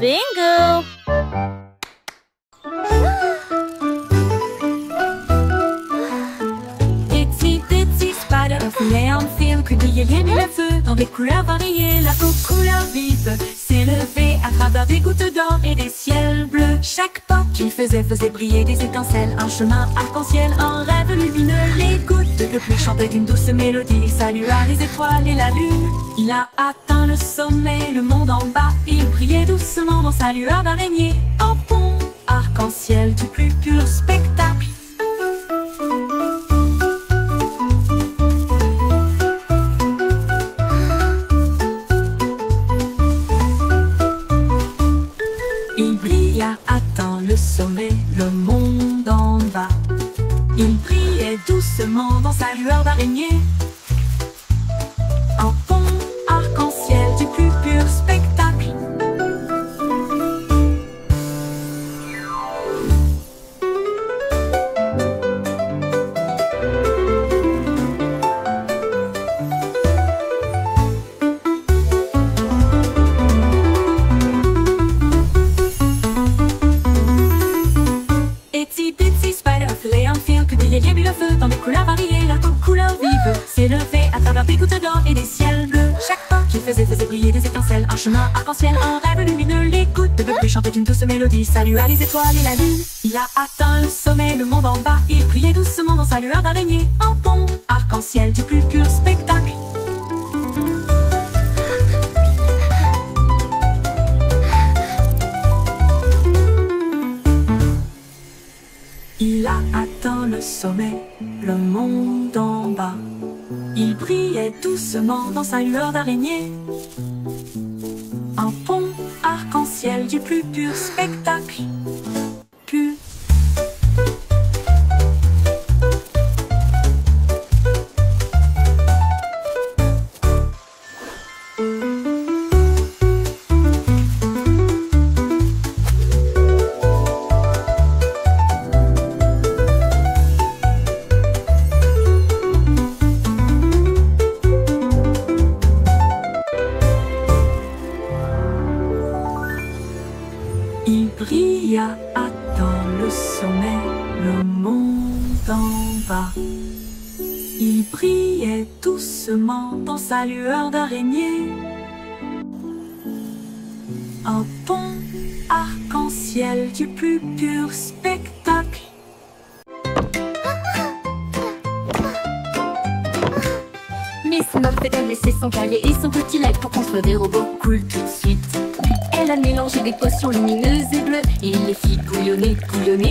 Bingo! Itsy bitsy spider voulait en film que brillait les mille feux dans des couleurs variées. La peau couleur vive s'élevait à travers des gouttes d'or et des ciels bleus. Chaque pas qu'il faisait briller des étincelles, un chemin arc-en-ciel, un rêve lumineux. Les gouttes de pluie chantaient d'une douce mélodie, il salua les étoiles et la lune. Il a atteint le sommet, le monde en bas, il brillait doucement dans sa lueur d'araignée. En pont arc-en-ciel du plus pur spectacle. Il brilla, atteint le sommet, le monde en bas. Il brillait doucement dans sa lueur d'araignée. Un pont arc-en-ciel du plus pur spectacle. Itsy bitsy spider voulait un fil que brillait bien le feu dans des couleurs variées. La peau couleur vive s'élevait à travers des gouttes d'or et des ciels bleus. Chaque pas qu'il faisait briller des étincelles, un chemin arc-en-ciel, un rêve lumineux. Les gouttes de pluie chantaient une douce mélodie, salua les étoiles et la lune. Il a atteint le sommet, le monde en bas, il brillait doucement dans sa lueur d'araignée. Un pont arc-en-ciel du plus pur spectacle. Il a atteint le sommet, le monde en bas. Il brillait doucement dans sa lueur d'araignée. Un pont arc-en-ciel du plus pur spectacle. Pur. Il brilla, atteint le sommet, le monde en bas. Il brillait doucement dans sa lueur d'araignée. Un pont arc-en-ciel du plus pur spectacle. Miss Muffet a laissé son cahier et son petit leg pour construire des robots cool tout de suite. Elle a mélangé des potions lumineuses et bleues et les fit bouillonner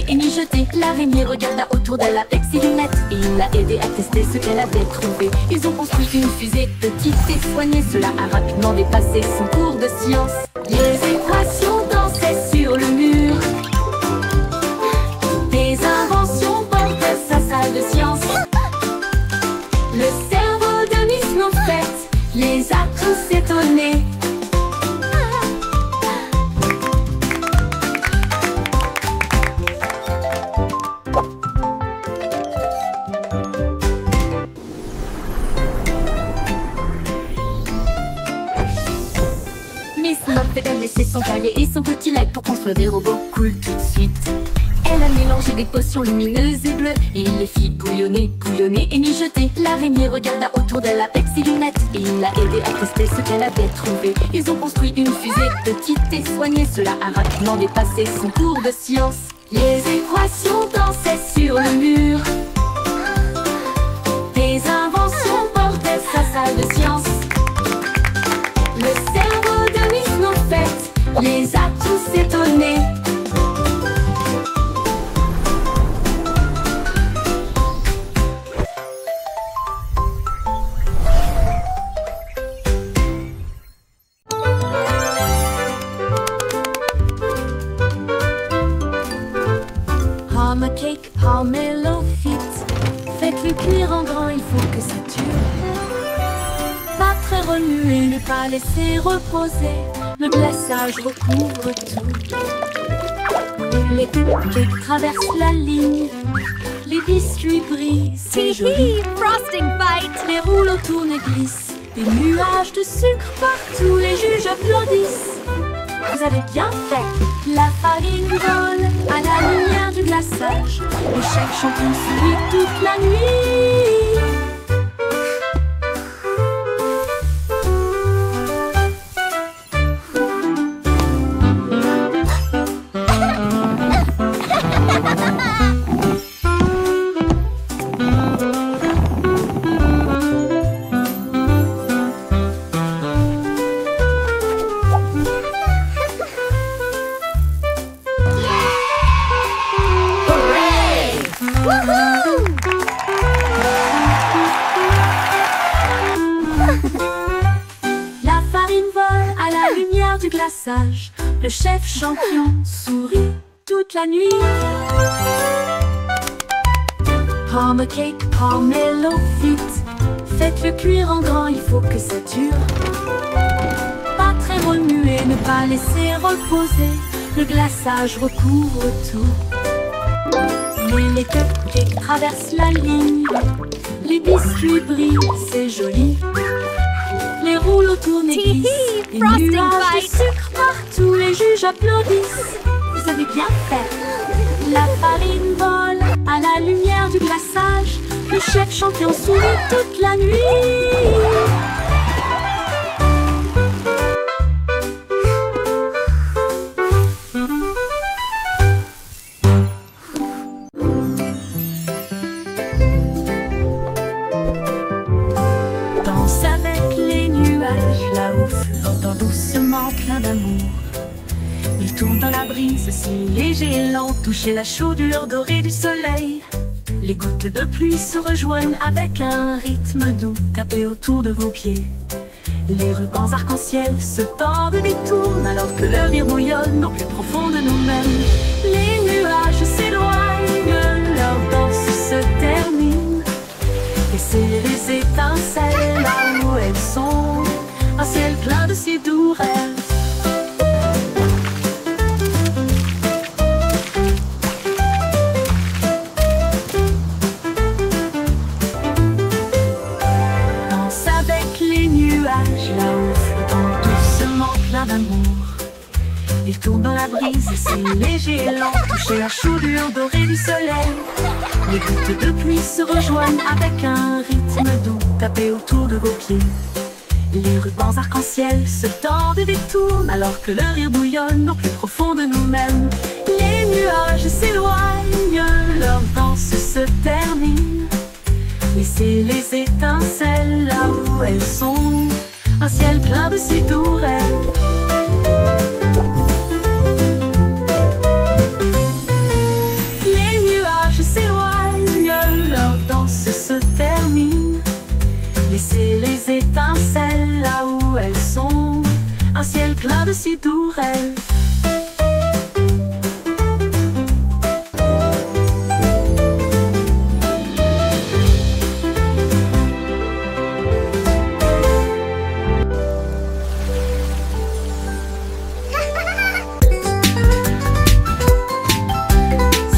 et mijoter. L'araignée regarda autour d'elle avec ses lunettes et il l'a aidé à tester ce qu'elle avait trouvé. Ils ont construit une fusée petite et soignée. Cela a rapidement dépassé son cours de science. Les équations dansaient sur le mur. Des inventions bordaient sa salle de science. Le cerveau de Miss Muffet les a tous étonnés. Miss Muffet a laissé son cahier et son petit leg pour construire des robots cool tout de suite. Elle a mélangé des potions lumineuses et bleues et il les fit bouillonner et mijoter. L'araignée regarda autour d'elle avec ses lunettes et il l'a aidé à tester ce qu'elle avait trouvé. Ils ont construit une fusée petite et soignée. Cela a rapidement dépassé son cours de science. Les équations dansaient sur le mur. Des inventions bordaient sa salle de science. Le cerveau de Miss Muffet les a tous étonnés. Pomme cake, pomelo fit. Faites-le cuire en grand, il faut que ça tue. Pas très remuer, ne pas laisser reposer. Le glaçage recouvre tout. Les cupcakes traversent la ligne. Les biscuits brillent, c'est joli. Frosting fight! Les rouleaux tournent et glissent. Des nuages de sucre partout, les juges applaudissent. vous avez bien fait. La farine vole à la lumière du glaçage. Le chef champion sourit toute la nuit. La farine vole à la lumière du glaçage. Le chef champion sourit toute la nuit. Pomme cake, pomelo vite. Faites-le cuire en grand, il faut que ça dure. Pas très remuer, ne pas laisser reposer. Le glaçage recouvre tout. Les cupcakes traversent la ligne. Les biscuits brillent, c'est joli. Les rouleaux tournent et glissent. Les Frosting nuages de fight. sucre partout, les juges applaudissent. Vous avez bien fait. La farine vole à la lumière du glaçage. Le chef champion sourit toute la nuit. Danse avec les nuages là-haut, flottant doucement plein d'amour. Il tourne dans la brise, si léger et lent, toucher la chaudure dorée du soleil. Les gouttes de pluie se rejoignent avec un rythme doux, tapez autour de vos pieds. Les rubans arc-en-ciel se tordent et détournent alors que le rire bouillonne au plus profond de nous-mêmes. Les nuages s'éloignent, leur danse se termine. Laissez les étincelles là où elles sont, un ciel plein de si doux rêves. Danse avec les nuages là-haut, flottant doucement plein d'amour. Il tourne dans la brise, c'est léger et lent, toucher la chaudure dorée du soleil. Les gouttes de pluie se rejoignent avec un rythme doux, tapez autour de vos pieds. Les rubans arc-en-ciel se tordent et détournent alors que le rire bouillonne au plus profond de nous-mêmes. Les nuages s'éloignent, leur danse se termine. Laissez les étincelles là où elles sont, un ciel plein de si doux rêves. Les nuages s'éloignent, leur danse se termine. Laissez les étincelles là où elles sont, un ciel plein de si doux rêves.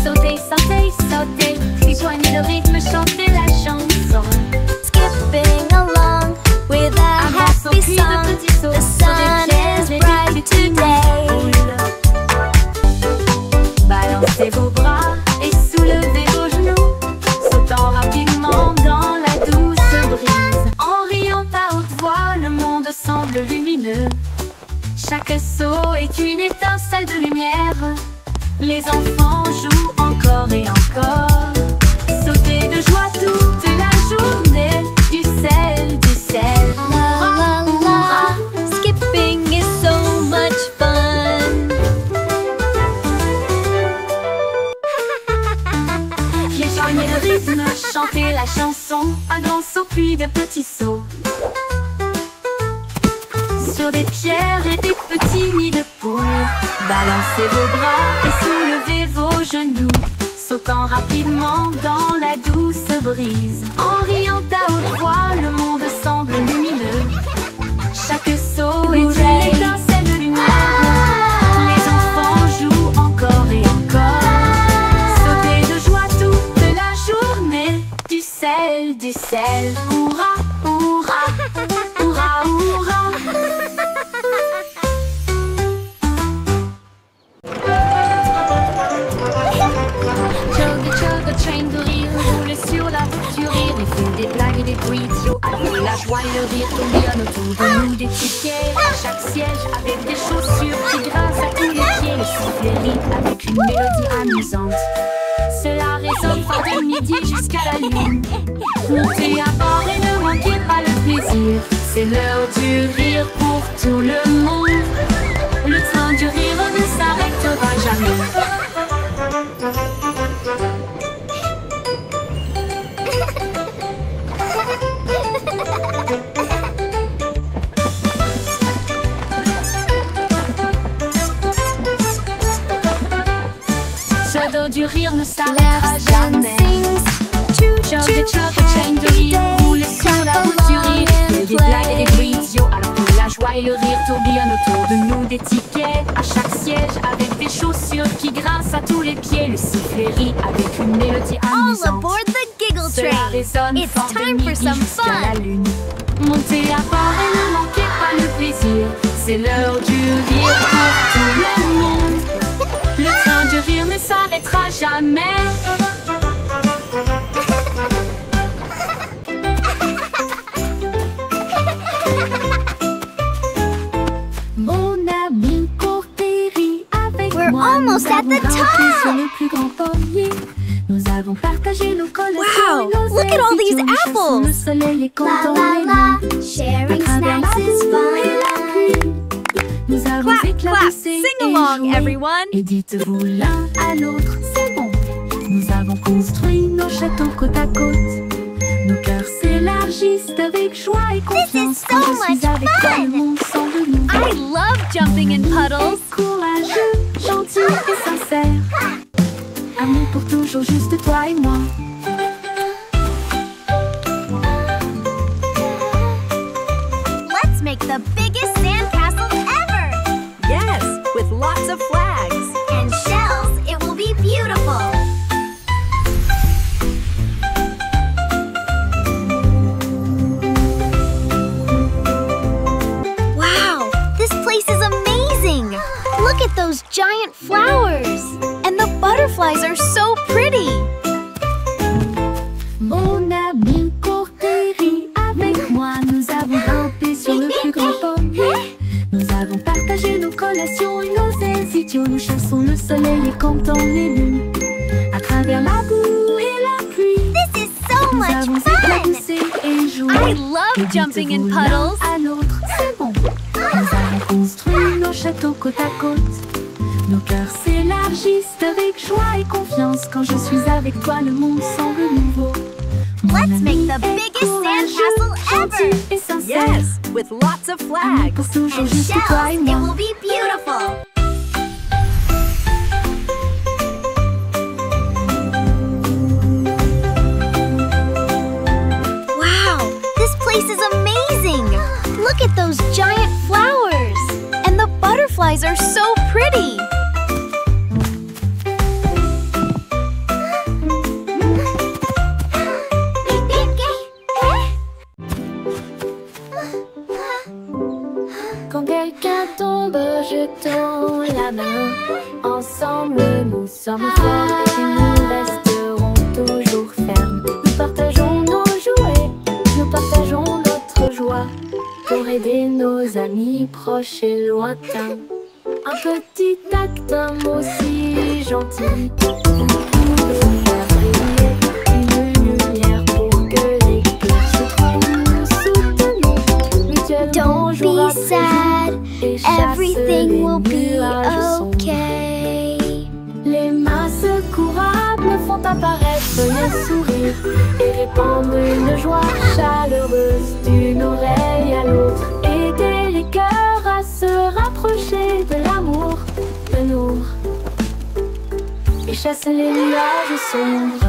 Sautez, sautez, sautez, rejoignez le rythme, chantez la chanson. Skipping along with a happy song. The sun is bright today. Balancez vos bras et soulevez vos genoux, sautant rapidement dans la douce brise. En riant à haute voix, le monde semble lumineux. Chaque saut est une étincelle de lumière. Les enfants jouent encore et encore. Sautez de joie toute la journée. Du sel, du sel. La la la, skipping is so much fun. Rejoignez le rythme, chantez la chanson. Un grand saut puis de petits sauts. Sur des pierres et des petits nids de poules. Balancez vos bras et soulevez vos genoux, sautant rapidement dans la douce brise. En riant à haute voix, le monde semble lumineux. Chaque saut est une étincelle de lumière. Les enfants jouent encore et encore. Sautez de joie toute la journée. Du sel, du sel. Hurrah, hurrah, hurrah, hurrah. tickets. Chaque siège avec des chaussures qui grincent à tous les pieds. Le sifflet rythme avec une mélodie amusante. Cela résonne fort de midi jusqu'à la lune. Montez à bord et ne manquez pas le plaisir. C'est l'heure du rire pour tout le monde. Le train du rire ne s'arrêtera jamais. Ce dos du rire ne s'arrêtera jamais. Chug et chug et chaîne de rire, roulez sur la route du rire. Il y a des blagues et des bruits idiots, alors que la joie et le rire tourbillonnent autour de nous. Des tickets à chaque siège avec des chaussures qui grincent à tous les pieds. Le sifflet rit avec une mélodie All amusante. aboard the Giggle Cela Train! résonne It's fort de time for midi some jusqu'à la fun! lune. Montez à bord et ne manquez pas le plaisir. C'est l'heure du rire pour tout le monde. Le train du rire ne s'arrêtera jamais. Mon ami court et rit avec We're moi. almost Nous at avons the grimpé top. sur le plus grand pommier. Nous avons partagé nos collations Wow, et nos look at all ailes. these Nous chassons apples. le soleil et La comptons la les la, nuits. sharing À travers snacks la is boue et la fun! pluie, nous avons Clap, clap, éclaboussé sing et along, joué. everyone! Et dites-vous l'un à l'autre, c'est bon. Nous avons construit nos châteaux côte à côte. Nos cœurs s'élargissent avec joie et confiance. so Quand je much suis avec toi, fun. le monde semble nouveau. I love jumping in puddles! Courageux, gentil et sincère. Amour pour toujours, juste toi et moi. Let's make the biggest sandcastle ever! Yes, with lots of flags. And shells, it will be beautiful! Wow, this place is amazing! Look at those giant flowers! And the butterflies are so pretty! Mon ami court et rit avec moi. Nous avons grimpé sur le plus grand pommier. Nous avons partagé nos collations et nos ailes idiots. Nous chassons le soleil et comptons les lunes. À travers la boue et la pluie, This is so nous much avons fun! éclaboussé et joué. I Et love jumping in dites-vous l'un puddles! à l'autre, c'est bon. Nous avons construit nos châteaux côte à côte. Nos cœurs s'élargissent avec joie et confiance. Quand je suis avec toi, le monde semble nouveau. Mon Let's ami make the est biggest courageux, sandcastle gentil ever! et sincère. Yes, with lots of Amour flags. pour toujours, And juste shells, toi et it moi. will be beautiful! Wow, this place is amazing! Look at those giant flowers! And the butterflies are so pretty! Quand quelqu'un tombe, je tends la main. Ensemble, nous sommes forts et nous resterons toujours fermes. Nous partageons nos jouets, nous partageons notre joie pour aider nos amis proches et lointains. Un petit acte, un mot si gentil. Vous pouvez faire briller une lumière pour que les cœurs se trouvent. Nous soutenons mutuellement Don't jour be après sad, jour, et chasse everything les will be nuages sombres. okay. Les mains secourables font apparaître le sourire et répandre une joie chaleureuse d'une oreille à l'autre. Aider les cœurs à se rapprocher de l'amour, de nous, et chasser les nuages sombres.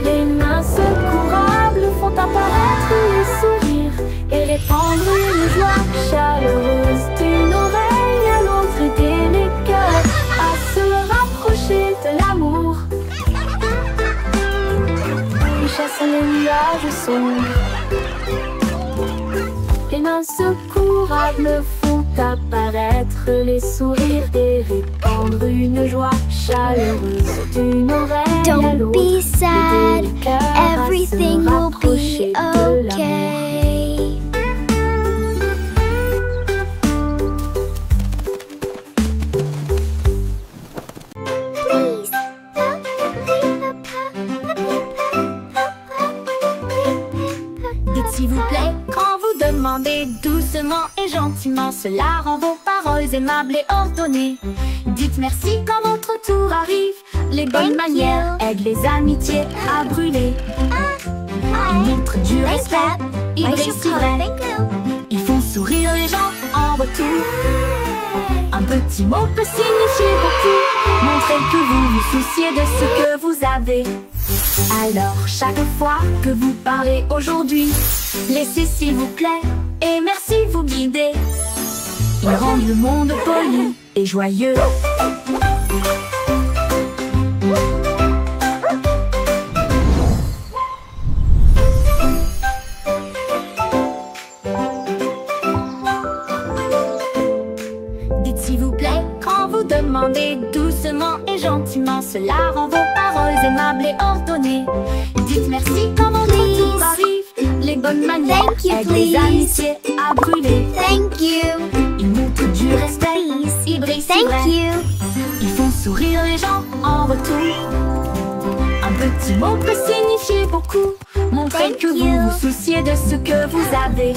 Les mains secourables font apparaître les sourires et répandre une joie chaleureuse d'une oreille à l'autre. Aider les cœurs à se rapprocher de l'amour et chasser les nuages sombres. Les mains secourables font apparaître les sourires et répandre une joie chaleureuse d'une oreille à Don't l'autre. be sad, Aider le cœur à everything se will be rapprocher de l'amour. okay. Dites s'il vous plaît quand vous demandez doucement et gentiment. Cela rend vos paroles aimables et ordonnées. Dites merci quand votre tour arrive. Les bonnes Thank manières you. aident les amitiés à brûler. Ils montrent du respect, ils I brillent should si call vrai. it. Thank you. Ils font sourire les gens en retour. Un petit mot peut signifier beaucoup. Montrez que vous vous souciez de ce que vous avez. Alors chaque fois que vous parlez aujourd'hui, laissez s'il vous plaît et merci vous guider. Ils rendent le monde poli et joyeux. Dites s'il vous plaît quand vous demandez doucement et gentiment. Cela rend vos paroles aimables et ordonnées. Dites merci quand votre tour arrive. Les bonnes manières Thank you, aident les please. amitiés à brûler. Thank you. Ils montrent du respect, Please. ils brillent si Thank vrai. you. Ils font sourire les gens en retour. Un petit mot peut signifier beaucoup. Montrez Thank que vous you. vous souciez de ce que vous avez.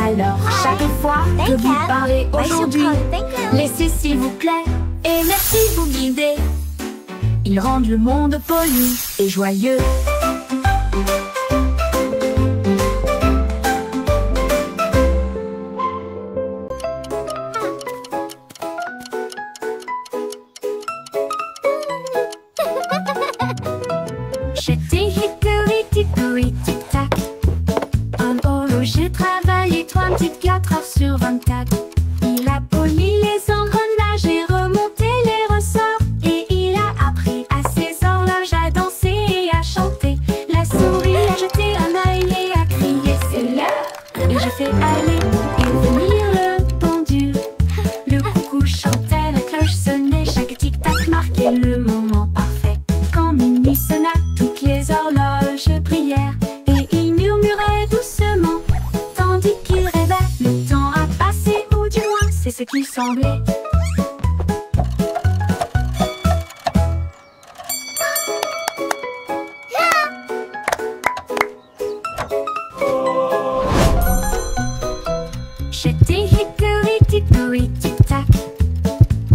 Alors chaque fois que Thank vous you. parlez I should aujourd'hui, call it. Thank you. laissez s'il vous plaît et merci vous guider. Ils rendent le monde poli et joyeux. J'étais hickory dickory tic tac. Un horloger travaillait 24 heures sur 24. Il a poli les engrenages et remonté les ressorts. Et il a appris à ses horloges à danser et à chanter. La souris a jeté un œil et a crié c'est l'heure. Et j'ai fait aller et venir le pendule. Le coucou chantait, la cloche sonnait. Chaque tic-tac marquait le moment parfait. Quand minuit sonna, toutes les horloges brillèrent. Et il murmurait doucement, tandis qu'il rêvait. Le temps a passé, ou du moins c'est ce qu'il semblait. J'étais hickory dickory tic tac.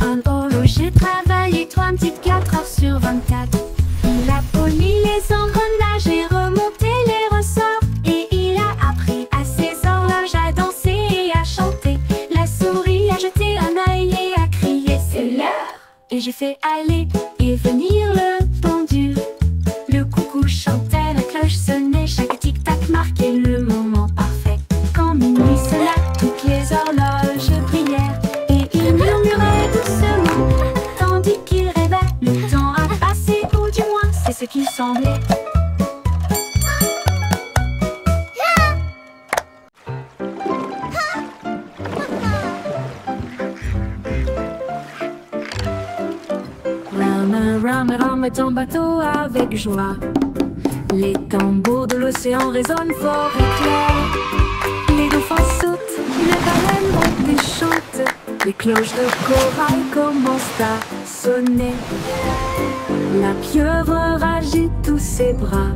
Un horloger travaillait 24 heures sur 24. Il a poli les engrenages et remonté les ressorts. Et il a appris à ses horloges à danser et à chanter. La souris a jeté un œil et a crié c'est l'heure. Et j'ai fait aller et venir le pendule. Le coucou chantait, la cloche sonnait. Chaque tic-tac marquait le moment parfait. Quand minuit sonna, toutes les horloges brillèrent. Et il murmurait doucement, tandis qu'il rêvait. Le temps a passé, ou du moins c'est ce qu'il semblait. Rame, rame ton bateau avec joie. Les tambours de l'océan résonnent fort et clair. Les dauphins sautent, les baleines montent et chantent. Les cloches de corail commencent à sonner. La pieuvre agite tous ses bras.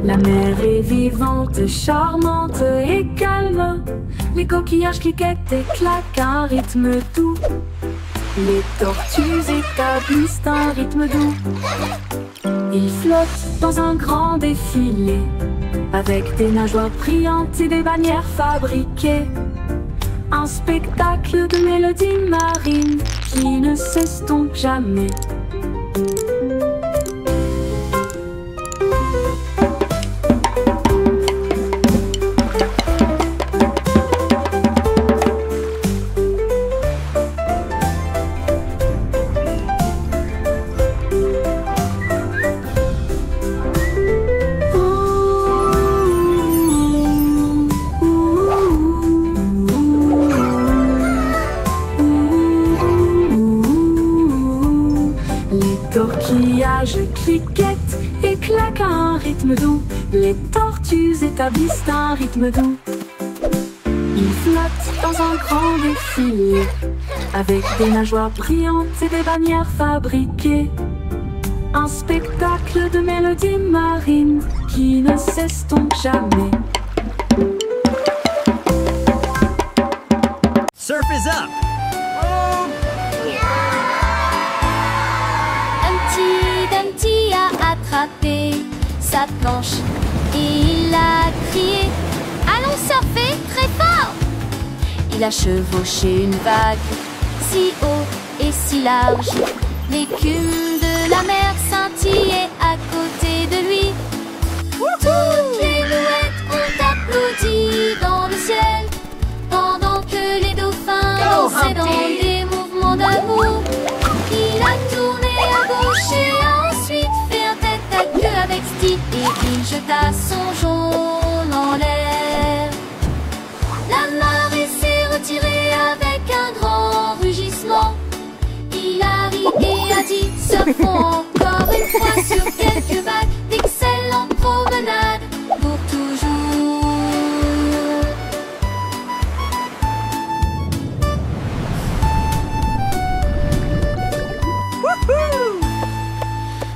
La mer est vivante, charmante et calme. Les coquillages cliquettent et claquent un rythme doux. Les tortues établissent un rythme doux. Ils flottent dans un grand défilé, avec des nageoires brillantes et des bannières fabriquées. Un spectacle de mélodies marines qui ne s'estompe jamais. cliquettent et claquent à un rythme doux. Les tortues établissent un rythme doux. Ils flottent dans un grand défilé, avec des nageoires brillantes et des bannières fabriquées. Un spectacle de mélodies marines qui ne cesse donc jamais. Surf is up! Humpty Dumpty a attrapé sa planche et il a crié: allons surfer très fort! Il a chevauché une vague si haut et si large. L'écume de la mer scintillait à côté de lui. Toutes les mouettes ont applaudi dans le ciel, pendant que les dauphins dansaient dans des mouvements d'amour. Il a tourné à gauche et a ensuite fait un tête-à-queue avec Steve, et il jeta son jaune en l'air. La marée s'est retirée avec un grand rugissement. Il a ri et a dit: surfons encore une fois sur quelques vagues, d'excellentes promenades pour toujours.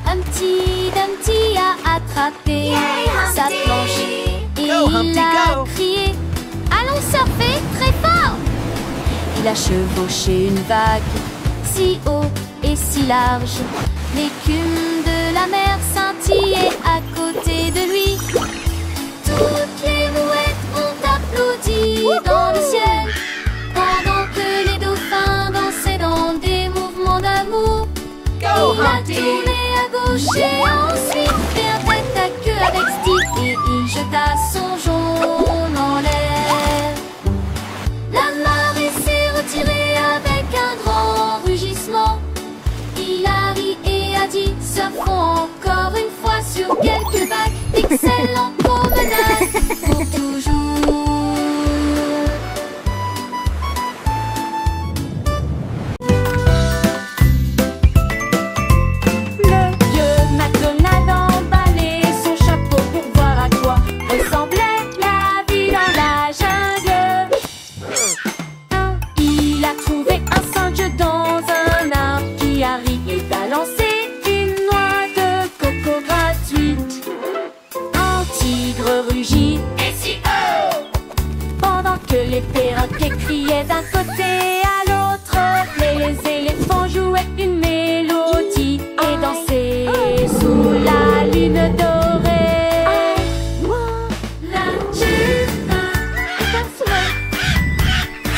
Humpty Dumpty a attrapé sa planche et il a crié: allons surfer très fort! Il a chevauché une vague si haut et si large. L'écume de la mer scintillait à côté de lui. Toutes les mouettes ont applaudi dans le ciel, pendant que les dauphins dansaient dans des mouvements d'amour. Il a tourné à gauche et a ensuite fait un tête-à-queue avec Steve, et il jeta son jaune en l'air. La marée s'est retirée avec un grand rugissement. Il a ri et a dit: surfons encore une fois sur quelques vagues, d'excellentes promenades pour toujours. Le vieux McDonald emballait son chapeau pour voir à quoi ressemblait la vie dans la jungle. Il a trouvé un singe dans un arbre qui a ri et balancé une noix de coco gratuite. Un tigre rugit et si pendant que les perroquets criaient d'un côté à l'autre. Les éléphants jouaient une mélodie et dansaient sous la lune dorée. La jupe est un souhait,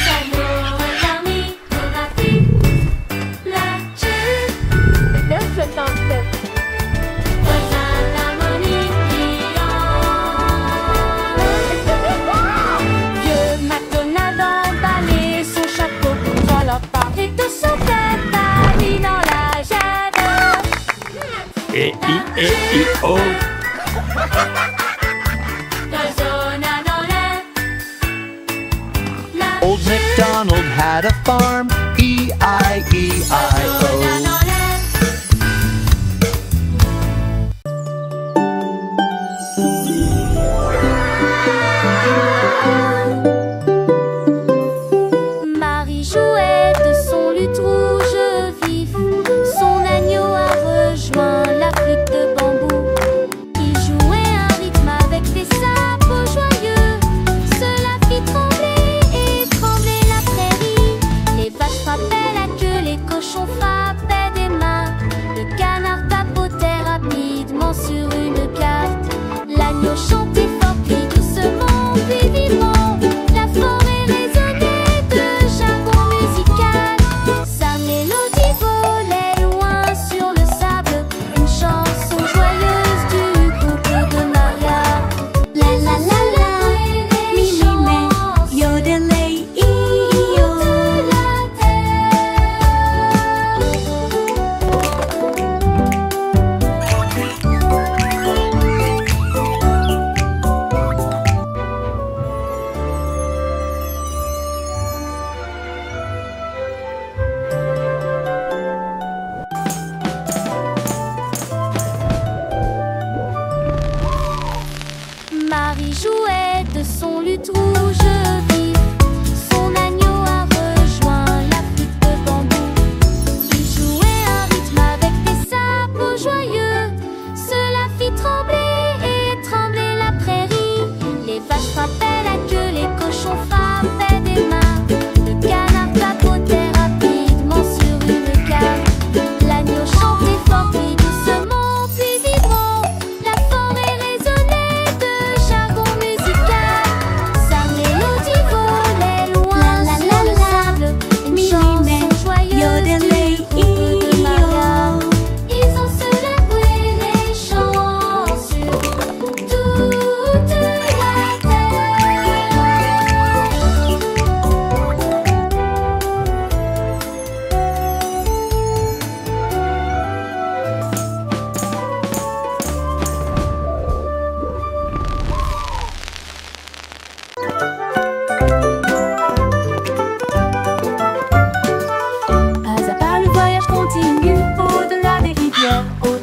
ça n'aurait permis de la jupe, le flottant en tête. Voisin d'harmonie Vieux McDonald emballait son chapeau dans la part et de son tête à lui dans la jungle. E-I-E-I-O. Résonna dans l'air. La Old MacDonald had a farm, E-I-E-I-O. résonna dans l'air. Marie jouait de son luth rouge vif. Son agneau a rejoint la flûte de bambou. Il jouait un rythme avec des sabots joyeux. Cela fit trembler et trembler la prairie. Les vaches frappaient la queue, les cochons frappaient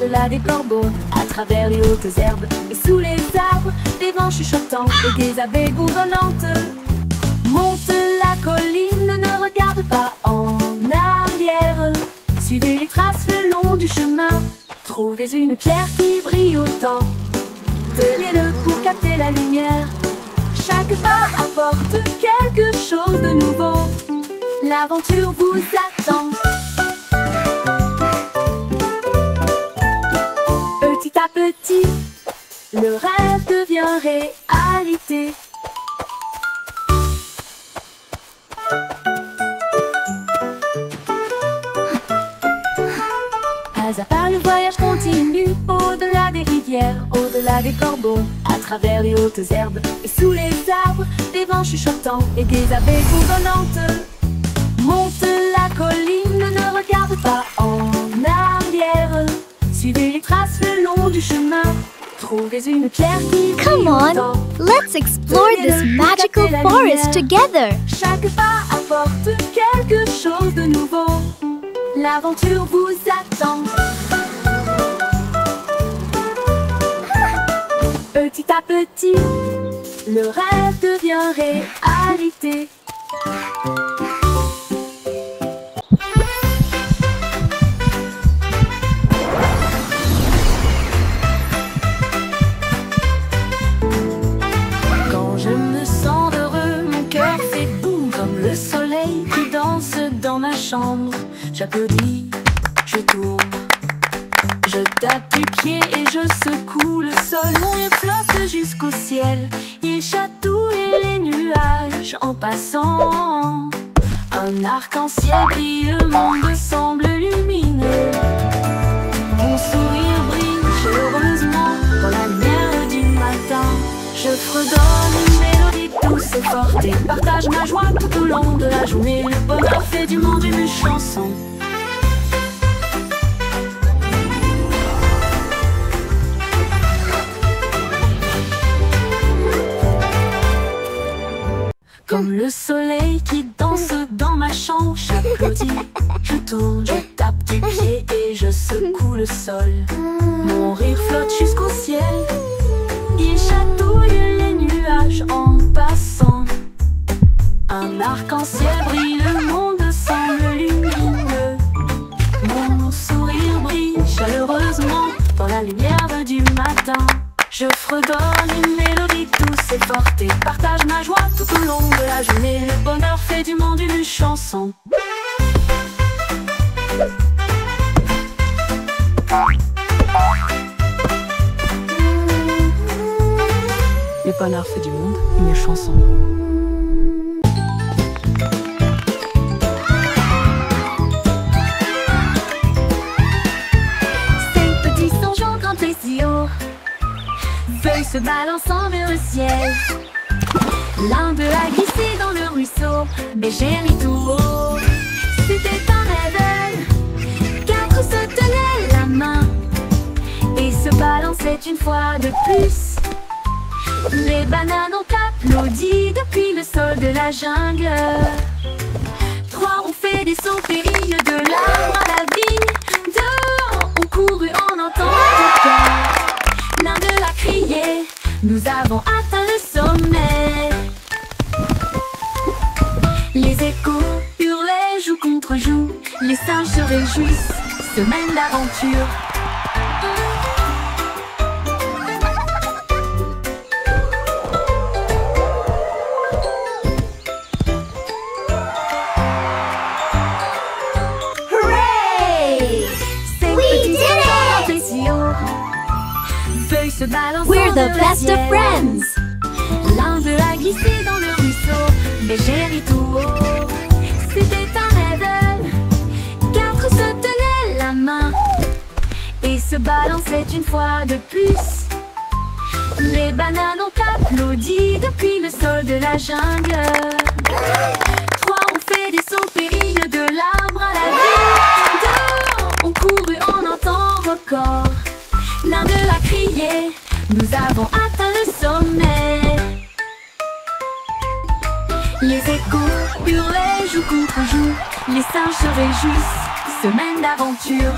au-delà des corbeaux, à travers les hautes herbes et sous les arbres, des vents chuchotants et des abeilles bourdonnantes. Monte la colline, ne regarde pas en arrière. Suivez les traces le long du chemin. Trouvez une pierre qui brille autant. Tenez-le pour capter la lumière. Chaque pas apporte quelque chose de nouveau. L'aventure vous attend. Petit à petit, le rêve devient réalité. Pas à pas, le voyage continue. Au-delà des rivières, au-delà des corbeaux, à travers les hautes herbes et sous les arbres, des vents chuchotants et des abeilles bourdonnantes. Monte la colline, ne regarde pas en arrière. Suivez les traces le long du chemin. Trouvez une pierre qui brille Come on, autant. let's explore this magical forest together. Chaque pas apporte quelque chose de nouveau. L'aventure vous attend. Petit à petit, le rêve devient réalité. Quand je me sens heureux, mon cœur fait boum comme le soleil qui danse dans ma chambre. J'applaudis, je tourne, je tape du pied et je secoue le sol. Mon rire flotte jusqu'au ciel, il chatouille les nuages en passant. Un arc-en-ciel brille, le monde semble lumineux. Mon sourire brille chaleureusement dans la lumière du matin. Je fredonne une mélodie douce et forte et partage ma joie tout au long de la journée. Le bonheur fait du monde une chanson. Comme le soleil qui danse dans ma chambre, j'applaudis, je tourne, je tape du pied et je secoue le sol. Mon rire flotte jusqu'au ciel, il chatouille les nuages en passant. Un arc-en-ciel brille, le monde semble lumineux. Mon sourire brille chaleureusement dans la lumière du matin. Je fredonne une mélodie douce et forte et partage ma joie tout au long de la journée. Le bonheur fait du monde une chanson. Le bonheur fait du monde une chanson. Ces petits songes ont grand plaisir. Feuilles se balançant vers le ciel. L'un d'eux a glissé dans le ruisseau, mais j'ai ri tout haut. C'était un rêve. Quatre se tenaient la main et se balançaient une fois de plus. Les bananes ont applaudi depuis le sol de la jungle. Trois ont fait des sauts périlleux de l'arbre à la vigne. Deux ont couru en entendant le cœur. L'un d'eux a crié, nous avons atteint le sommet. Les échos hurlaient joue contre joue. Les singes se réjouissent, semaine d'aventure. We're the best of friends. L'un d'eux a glissé dans le ruisseau, mais j'ai ri tout haut. C'était un rêve. Quatre se tenaient la main et se balançaient une fois de plus. Les bananes ont applaudi depuis le sol de la jungle. Trois ont fait des sauts périlleux de l'arbre à la vigne. Deux ont couru en un temps record. L'un d'eux a crié, nous avons atteint le sommet. Les échos hurlaient joue contre joue. Les singes se réjouissent, semaine d'aventure.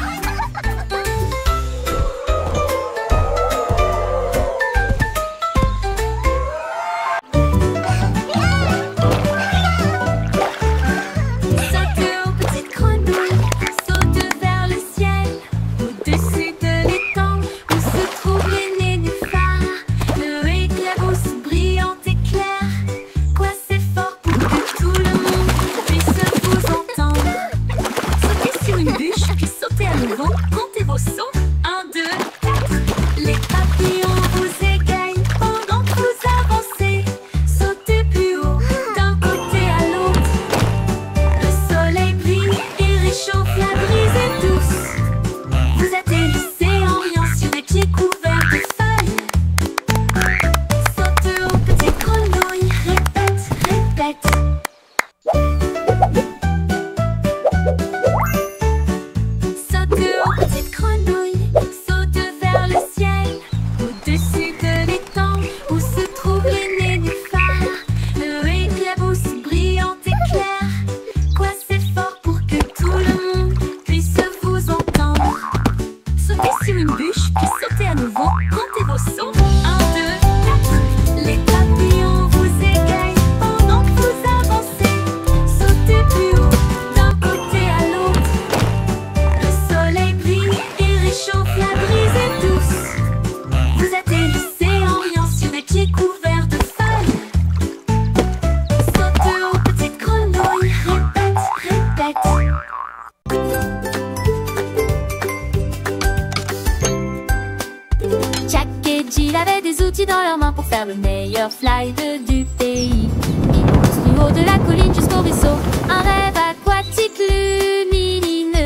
faire le meilleur slide du pays. Ils l'ont construit du haut de la colline jusqu'au ruisseau. Un rêve aquatique lumineux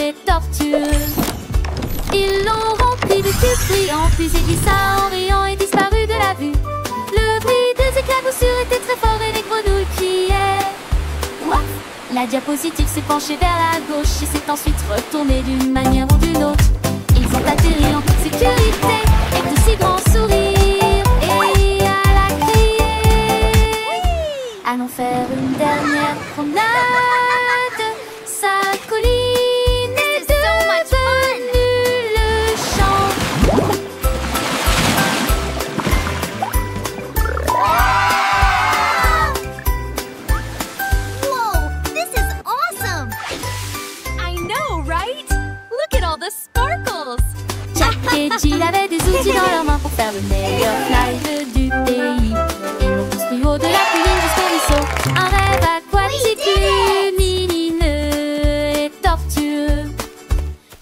et tortueux. Ils l'ont rempli de cubes brillants, puis il glissa en riant et disparut de la vue. Le bruit des éclaboussures était très fort et les grenouilles criaient. Ouah! La diapositive s'est penchée vers la gauche et s'est ensuite retournée d'une manière ou d'une autre. Ils ont atterri en toute sécurité avec de si grands sourires. Et à la criée, allons faire une dernière promenade. Sa colline est devenue le champ. Whoa, this is awesome! I know, right? Look at all the sparkles! Jack et Jill avaient des outils dans leurs mains pour faire le meilleur slide du pays. Ils l'ont construit au haut de la colline jusqu'au ruisseau. Un rêve aquatique lumineux et tortueux.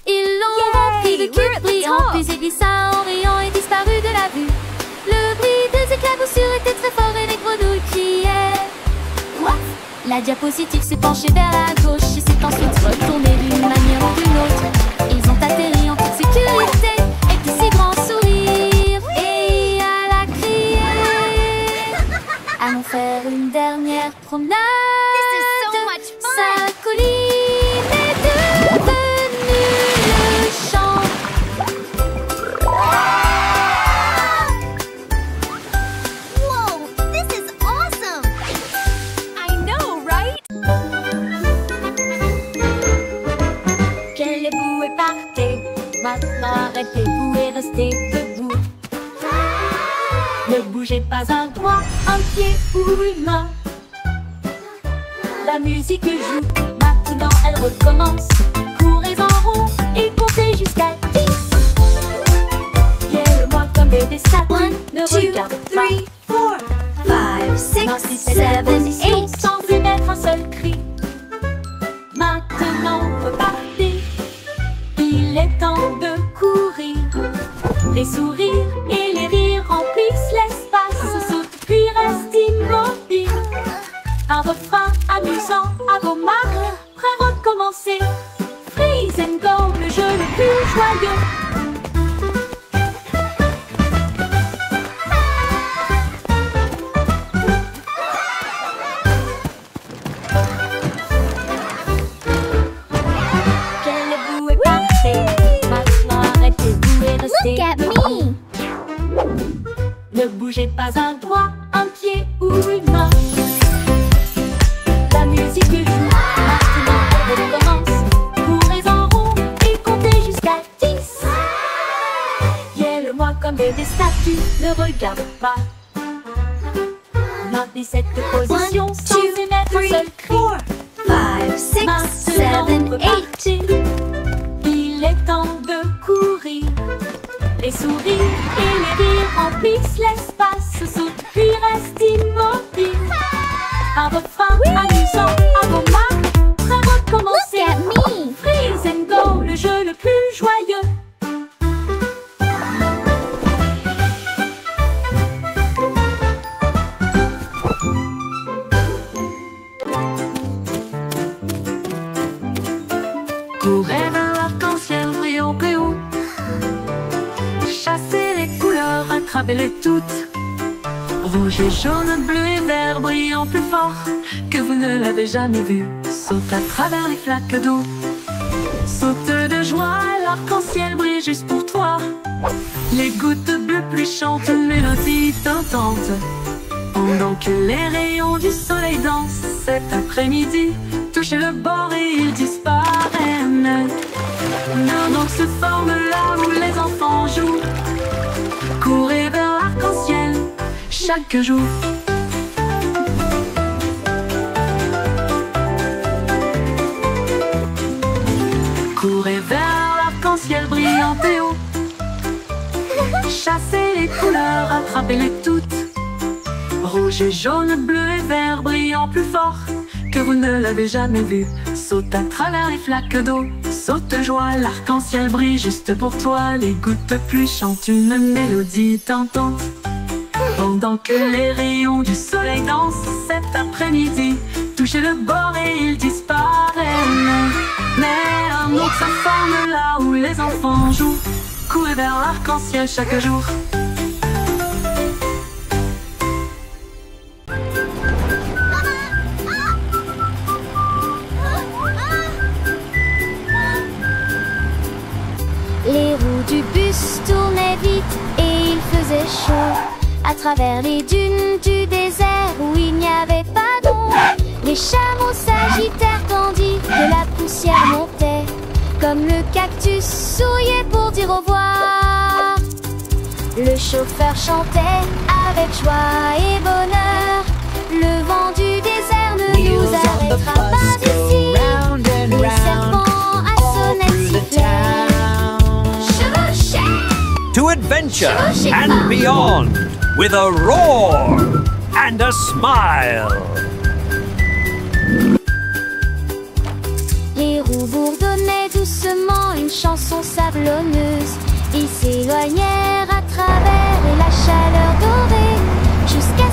Ils l'ont rempli de cubes brillants, puis il glissa en riant et disparut de la vue. Le bruit des éclaboussures était très fort et les grenouilles criaient. What? La diapositive s'est penchée vers la gauche et s'est ensuite retournée d'une manière ou d'une autre. Ils ont atterri en toute sécurité avec de si grands sourires. Et à la criée, allons faire une dernière promenade. This is so much fun! Sa colline est devenue le champ. Whoa, this is awesome! I know, right? Quel est partez, maintenant arrêtez-vous et restez debout. Ne bougez pas un doigt, un pied ou une main. La musique joue, maintenant elle recommence. Courez en rond et comptez jusqu'à 10. Guère-moi comme des statues, ne regarde pas. 4, 5, 6, 7, 8. Sans émettre un seul cri. Maintenant repartez. Il est temps de courir. Les sourires et les rires remplissent l'espace. Saute puis reste immobile. Un refrain amusant à vos marques. Prêt à recommencer. Freeze and go, le jeu le plus joyeux. Quel bout est parfait. Maintenant arrêtez-vous et restez Look at debout. me! Ne bougez pas un doigt, un pied ou une main. La musique joue, maintenant elle recommence. Courez en rond et comptez jusqu'à 10. Guère-moi comme des statues, ne regarde pas. Maintenez cette position sans émettre un seul cri. 5, 6, 7, Maintenant 8. repartez. Il est temps de courir. Les sourires et les rires remplissent l'espace. Saute puis reste immobile. Un refrain amusant à vos marques. Prêt à recommencer. Look at me! Freeze and go, le jeu le plus joyeux. Courez vers l'arc-en-ciel brillant plus haut. Chassez les couleurs, attrapez-les toutes. Rouge et jaune, bleu et vert brillant plus fort que vous ne l'avez jamais vu. Saute à travers les flaques d'eau. Saute de joie, l'arc-en-ciel brille juste pour toi. Les gouttes bleues plus chantent une mélodie tentante. Pendant que les rayons du soleil dansent cet après-midi, touchez le bord et ils disparaissent. Nos noms se forment là où les enfants jouent. Courez vers l'arc-en-ciel chaque jour. Courez vers l'arc-en-ciel brillant et haut. Chassez les couleurs, attrapez-les toutes. Rouge et jaune, bleu et vert brillant plus fort que vous ne l'avez jamais vu. Saute à travers les flaques d'eau. Saute de joie, l'arc-en-ciel brille juste pour toi. Les gouttes plus chantent une mélodie tentante. pendant que les rayons du soleil dansent cet après-midi. Touchez le bord et il disparaît. Mais un autre se forme là où les enfants jouent. Courez vers l'arc-en-ciel chaque jour. Les roues du bus tournaient vite et il faisait chaud. À travers les dunes du désert où il n'y avait pas d'ombre, les chameaux s'agitèrent tandis que la poussière montait. Comme le cactus souriait pour dire au revoir. Le chauffeur chantait avec joie et bonheur. Le vent du désert ne nous arrêtera pas ici. Les serpents à sonnette sifflaient. To adventure and beyond with a roar and a smile. Les roues bourdonnaient doucement une chanson sablonneuse. Ils s'éloignèrent à travers la chaleur dorée jusqu'à